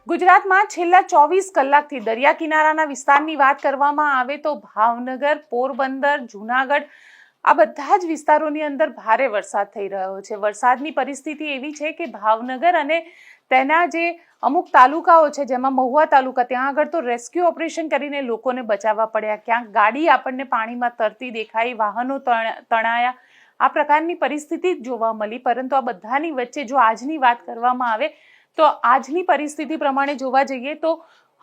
ગુજરાતમાં છેલ્લા 24 કલાકથી દરિયા કિનારાના વિસ્તારની વાત કરવામાં આવે તો ભાવનગર, પોરબંદર, જૂનાગઢ આ બધા જ વિસ્તારોની અંદર ભારે વરસાદ થઈ રહ્યો છે। વરસાદની પરિસ્થિતિ એવી છે કે ભાવનગર અને તેના જે અમુક તાલુકાઓ છે, જેમાં મહુવા તાલુકા, ત્યાં આગળ તો રેસ્ક્યુ ઓપરેશન કરીને લોકોને બચાવવા પડ્યા। ક્યાંક ગાડી આપણને પાણીમાં તરતી દેખાઈ, વાહનો તણાયા, આ પ્રકારની પરિસ્થિતિ જોવા મળી। પરંતુ આ બધાની વચ્ચે જો આજની વાત કરવામાં આવે તો આજની પરિસ્થિતિ પ્રમાણે જોવા જઈએ તો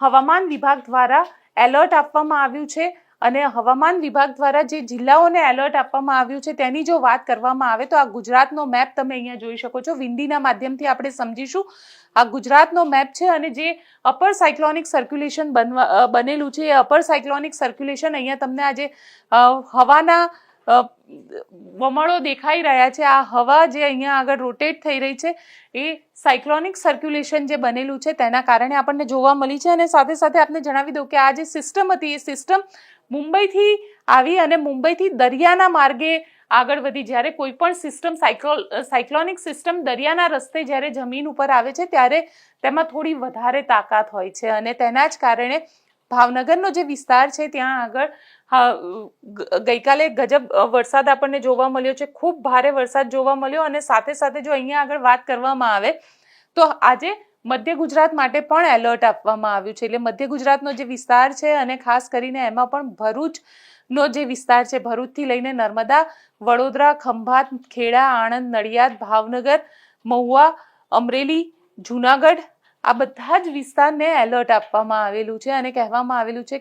હવામાન વિભાગ દ્વારા એલર્ટ આપવામાં આવ્યું છે અને હવામાન વિભાગ દ્વારા જે જિલ્લાઓને એલર્ટ આપવામાં આવ્યું છે તેની જો વાત કરવામાં આવે તો આ ગુજરાતનો મેપ તમે અહીંયા જોઈ શકો છો। વિંડીના માધ્યમથી આપણે સમજીશું। આ ગુજરાતનો મેપ છે અને જે અપર સાયક્લોનિક સર્ક્યુલેશન બનેલું છે, એ અપર સાયક્લોનિક સર્ક્યુલેશન અહીંયા તમને આજે હવાના વમળો દેખાઈ રહ્યા છે। આ હવા જે અહીંયા આગળ રોટેટ થઈ રહી છે એ સાયક્લોનિક સર્ક્યુલેશન જે બનેલું છે તેના કારણે આપણને જોવા મળી છે। અને સાથે સાથે આપને જણાવી દઉં કે આ જે સિસ્ટમ હતી એ સિસ્ટમ મુંબઈથી આવી અને મુંબઈથી દરિયાના માર્ગે આગળ વધી। જ્યારે કોઈ પણ સિસ્ટમ સાયક્લોનિક સિસ્ટમ દરિયાના રસ્તે જ્યારે જમીન ઉપર આવે છે ત્યારે તેમાં થોડી વધારે તાકાત હોય છે અને તેના જ કારણે ભાવનગરનો જે વિસ્તાર છે ત્યાં આગળ ગઈકાલે ગજબ વરસાદ આપણને જોવા મળ્યો છે। ખૂબ ભારે વરસાદ જોવા મળ્યો અને સાથે સાથે જો અહીંયા આગળ વાત કરવામાં આવે તો આજે મધ્ય ગુજરાત માટે પણ એલર્ટ આપવામાં આવ્યું છે। એટલે મધ્ય ગુજરાતનો જે વિસ્તાર છે અને ખાસ કરીને એમાં પણ ભરૂચનો જે વિસ્તાર છે, ભરૂચથી લઈને નર્મદા, વડોદરા, ખંભાત, ખેડા, આણંદ, નડિયાદ, ભાવનગર, મહુવા, અમરેલી, જૂનાગઢ આ બધા જ વિસ્તારને એલર્ટ આપવામાં આવેલું છે અને કહેવામાં આવેલું છે